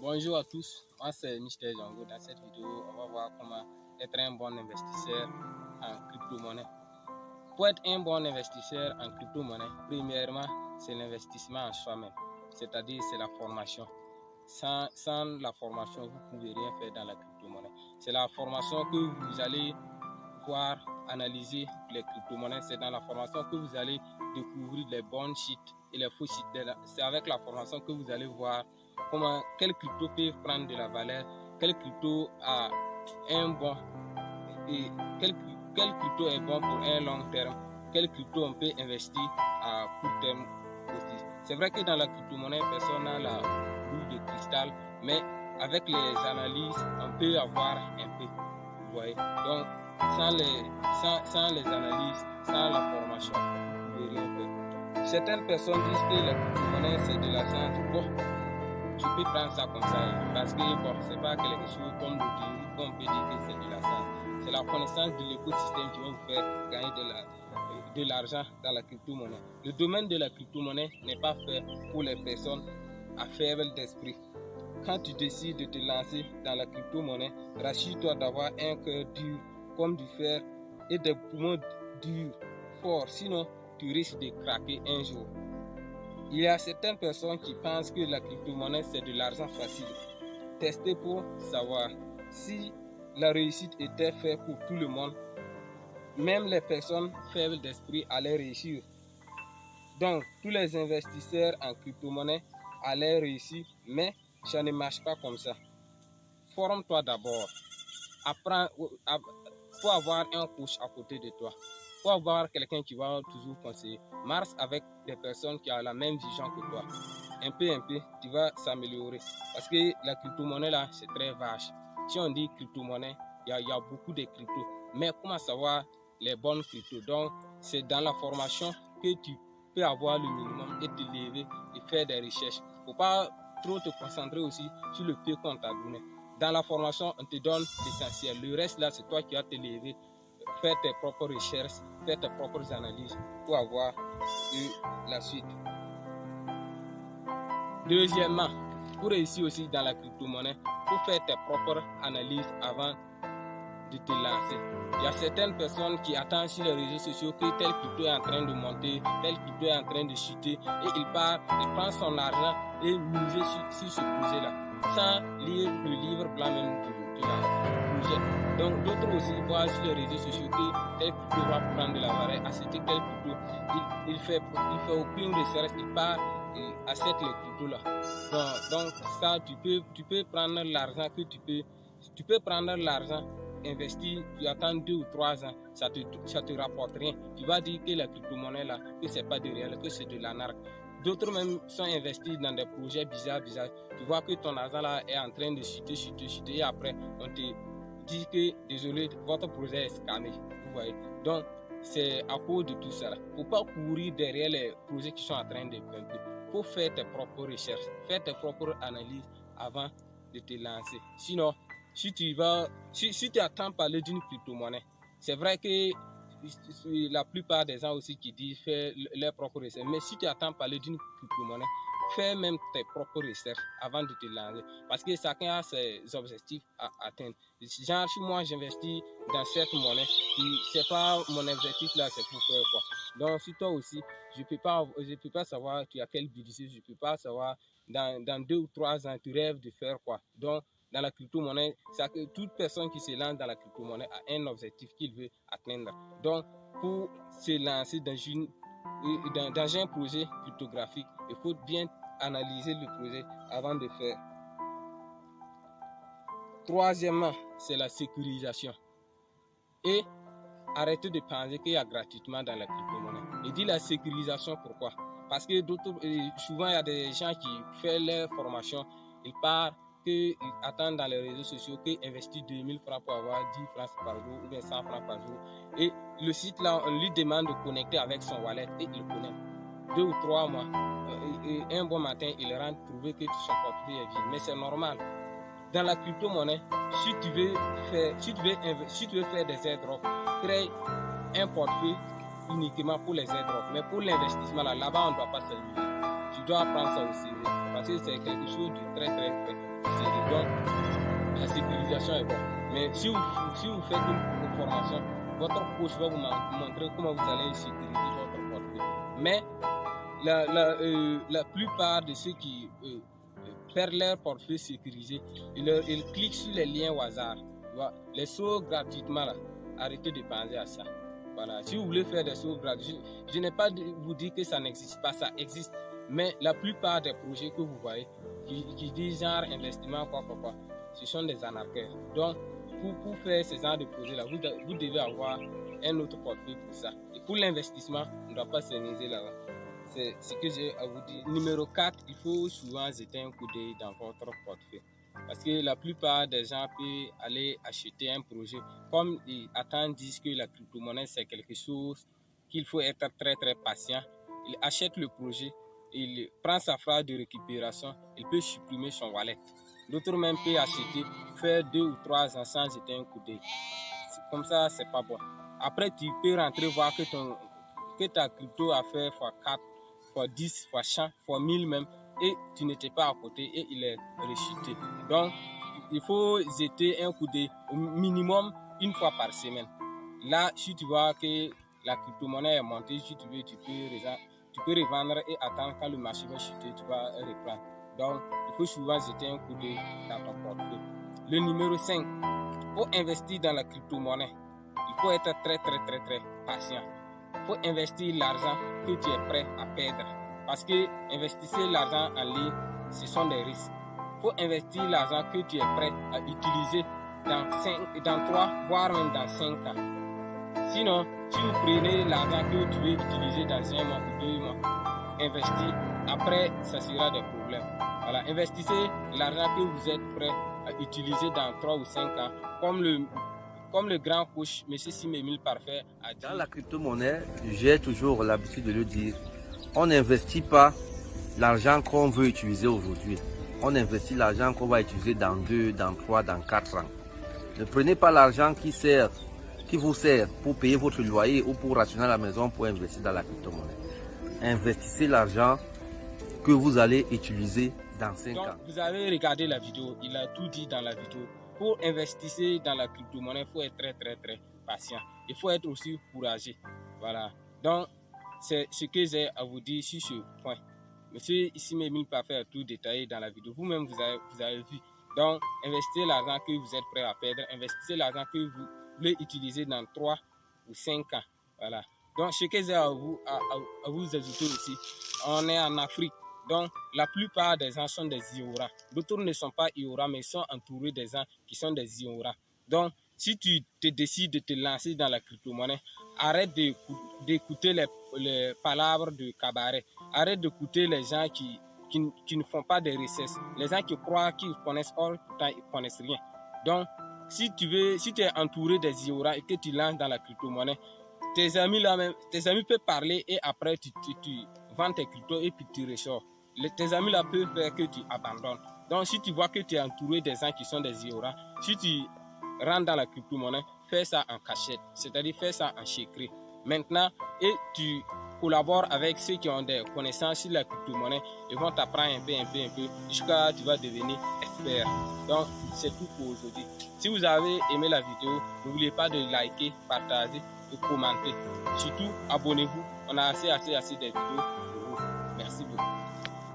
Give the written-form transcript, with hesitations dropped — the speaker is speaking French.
Bonjour à tous, moi c'est Mister Django. Dans cette vidéo, on va voir comment être un bon investisseur en crypto-monnaie. Pour être un bon investisseur en crypto-monnaie, premièrement, c'est l'investissement en soi-même, c'est-à-dire c'est la formation. Sans la formation, vous ne pouvez rien faire dans la crypto-monnaie. C'est la formation que vous allez voir, analyser les crypto-monnaies. C'est dans la formation que vous allez découvrir les bons sites et les faux sites. C'est avec la formation que vous allez voir quel crypto peut prendre de la valeur, quel crypto a un bon et quel crypto est bon pour un long terme, quel crypto on peut investir à court terme aussi. C'est vrai que dans la crypto-monnaie, personne n'a la boule de cristal, mais avec les analyses, on peut avoir un peu. Vous voyez? Donc, sans les analyses, sans la formation, vous ne pouvez rien faire. Certaines personnes disent que la crypto-monnaie, c'est de l'argent. Bon, tu peux prendre ça comme ça, parce que bon, c'est pas quelque chose comme l'autre, qu'on peut dire que c'est de l'argent. C'est la connaissance de l'écosystème qui va vous faire gagner de l'argent dans la crypto-monnaie. Le domaine de la crypto-monnaie n'est pas fait pour les personnes à faible d'esprit. Quand tu décides de te lancer dans la crypto-monnaie, rassure-toi d'avoir un cœur dur comme du fer et des poumons durs, forts, sinon tu risques de craquer un jour. Il y a certaines personnes qui pensent que la crypto-monnaie c'est de l'argent facile. Testez pour savoir si la réussite était faite pour tout le monde. Même les personnes faibles d'esprit allaient réussir. Donc, tous les investisseurs en crypto-monnaie allaient réussir, mais ça ne marche pas comme ça. Forme-toi d'abord. Apprends, faut avoir un coach à côté de toi. Faut avoir quelqu'un qui va toujours conseiller. Marche avec des personnes qui ont la même vision que toi. Un peu, tu vas s'améliorer. Parce que la crypto-monnaie là, c'est très vache. Si on dit crypto-monnaie, il y a beaucoup de cryptos. Mais comment savoir les bonnes cryptos? Donc, c'est dans la formation que tu peux avoir le minimum et te lever et faire des recherches. Il ne faut pas trop te concentrer aussi sur le peu qu'on t'a donné. Dans la formation, on te donne l'essentiel. Le reste là, c'est toi qui vas te lever, faire tes propres recherches, faire tes propres analyses pour avoir la suite. Deuxièmement, pour réussir aussi dans la crypto-monnaie, il faut faire tes propres analyses avant de te lancer. Il y a certaines personnes qui attendent sur les réseaux sociaux que tel crypto est en train de monter, tel crypto est en train de chuter, et il part, il prend son argent et miser sur ce projet-là, sans lire le livre blanc même du projet. Donc d'autres aussi voient sur les réseaux sociaux que tel crypto va prendre de la valeur, acheter tel crypto, il fait aucune recherche, il part, il achète les cryptos là. Donc ça, tu peux prendre l'argent que tu peux prendre l'argent, investir, tu attends 2 ou 3 ans, ça te rapporte rien. Tu vas dire que la crypto-monnaie là, que c'est pas de réel, que c'est de l'arnaque. D'autres même sont investis dans des projets bizarres. Tu vois que ton argent là est en train de chuter, et après on te dit que désolé, votre projet est scammé. Vous voyez. Donc c'est à cause de tout ça là. Faut pas courir derrière les projets qui sont en train de pumper. Faut faire tes propres recherches, faire tes propres analyses avant de te lancer. Sinon, si tu attends parler d'une crypto-monnaie, c'est vrai que la plupart des gens aussi qui disent faire leurs propres recherches, mais si tu attends parler d'une crypto-monnaie, fais même tes propres recherches avant de te lancer, parce que chacun a ses objectifs à atteindre. Genre, si moi j'investis dans cette monnaie, c'est pas mon objectif là, c'est pour faire quoi. Donc, si toi aussi, je peux pas savoir tu as quel budget, je peux pas savoir dans 2 ou 3 ans tu rêves de faire quoi. Donc, dans la crypto-monnaie, c'est que toute personne qui se lance dans la crypto-monnaie a un objectif qu'il veut atteindre. Donc, pour se lancer dans un projet cryptographique, il faut bien analyser le projet avant de faire. Troisièmement, c'est la sécurisation. Et arrêtez de penser qu'il y a gratuitement dans la crypto-monnaie. Et dit la sécurisation, pourquoi? Parce que souvent, il y a des gens qui font leur formation, ils partent, qu'ils attendent dans les réseaux sociaux qu'ils investissent 2000 francs pour avoir 10 francs par jour ou bien 100 francs par jour. Et le site là, on lui demande de connecter avec son wallet et il connecte. 2 ou 3 mois, et un bon matin, il rentre trouver que son portefeuille est vide. Mais c'est normal. Dans la crypto-monnaie, si tu veux faire des airdrops, crée un portefeuille uniquement pour les airdrops. Mais pour l'investissement, là-bas, on ne doit pas s'amuser. Tu dois prendre ça au sérieux parce que c'est quelque chose de très sérieux. Donc, la sécurisation est bonne. Mais si vous faites une formation, votre coach va vous montrer comment vous allez sécuriser votre portefeuille. Mais la plupart de ceux qui perdent leur portefeuille sécurisé, ils cliquent sur les liens au hasard. Les sauts gratuitement, là, arrêtez de penser à ça. Voilà. Si vous voulez faire des sauts gratuits, je n'ai pas vous dire que ça n'existe pas, ça existe. Mais la plupart des projets que vous voyez, qui disent genre investissement, quoi, ce sont des arnaqueurs. Donc, pour faire ce genre de projet-là, vous devez avoir un autre portefeuille pour ça. Et pour l'investissement, on ne doit pas s'énerver là-bas. C'est ce que j'ai à vous dire. Numéro 4, il faut souvent jeter un coup d'œil dans votre portefeuille. Parce que la plupart des gens peuvent aller acheter un projet. Comme ils disent que la crypto-monnaie, c'est quelque chose qu'il faut être très patient. Il achète le projet, il prend sa phrase de récupération, il peut supprimer son wallet. D'autres même peuvent acheter, faire 2 ou 3 ans sans jeter un coup d'œil. Comme ça, c'est pas bon. Après, tu peux rentrer voir que ta crypto a fait x4, x10, x100, x1000 même, et tu n'étais pas à côté et il est rechuté. Donc, il faut jeter un coup d'œil au minimum une fois par semaine. Là, si tu vois que la crypto-monnaie est montée, si tu veux, tu peux revendre et attendre quand le marché va chuter, tu vas reprendre. Donc, il faut souvent jeter un coup d'œil dans ton portefeuille. Le numéro 5, pour investir dans la crypto-monnaie, il faut être très patient. Il faut investir l'argent que tu es prêt à perdre. Parce que investir l'argent en ligne, ce sont des risques. Il faut investir l'argent que tu es prêt à utiliser dans 3, voire même dans 5 ans. Sinon, si vous prenez l'argent que tu veux utiliser dans 1 mois ou 2 mois, investir, après, ça sera des problèmes. Voilà, investissez l'argent que vous êtes prêt à utiliser dans 3 ou 5 ans, comme le grand coach, M. Sim-Émile Parfait, a dit. Dans la crypto-monnaie, j'ai toujours l'habitude de le dire, on n'investit pas l'argent qu'on veut utiliser aujourd'hui. On investit l'argent qu'on va utiliser dans 2, dans 3, dans 4 ans. Ne prenez pas l'argent qui vous sert pour payer votre loyer ou pour rationner la maison pour investir dans la crypto-monnaie. Investissez l'argent que vous allez utiliser dans 5 ans. Vous avez regardé la vidéo, il a tout dit dans la vidéo. Pour investir dans la crypto-monnaie, il faut être très patient. Il faut être aussi courageux. Voilà. Donc, c'est ce que j'ai à vous dire sur ce point. Monsieur Sim-Émile Parfait a tout détaillé dans la vidéo. Vous-même, vous avez vu. Donc, investissez l'argent que vous êtes prêt à perdre. Investissez l'argent que vous voulez utiliser dans 3 ou 5 ans. Voilà. Donc, ce que j'ai à vous ajouter aussi, on est en Afrique. Donc, la plupart des gens sont des ignorants. D'autres ne sont pas ignorants, mais sont entourés des gens qui sont des ignorants. Donc, si tu te décides de te lancer dans la crypto-monnaie, arrête d'écouter les palabres de cabaret. Arrête d'écouter les gens qui ne font pas de recherches. Les gens qui croient qu'ils connaissent, or pourtant ils ne connaissent rien. Donc, si tu es entouré des ignorants et que tu lances dans la crypto-monnaie, tes amis peuvent parler et après tu vends tes cryptos et puis tu ressors. Tes amis là peuvent faire que tu abandonnes. Donc, si tu vois que tu es entouré des gens qui sont des ignorants, si tu rentres dans la crypto-monnaie, fais ça en cachette, c'est-à-dire fais ça en secret. Maintenant, et tu collabores avec ceux qui ont des connaissances sur la crypto-monnaie et vont t'apprendre un peu, jusqu'à tu vas devenir expert. Donc, c'est tout pour aujourd'hui. Si vous avez aimé la vidéo, n'oubliez pas de liker, partager et commenter. Surtout, abonnez-vous. On a assez des vidéos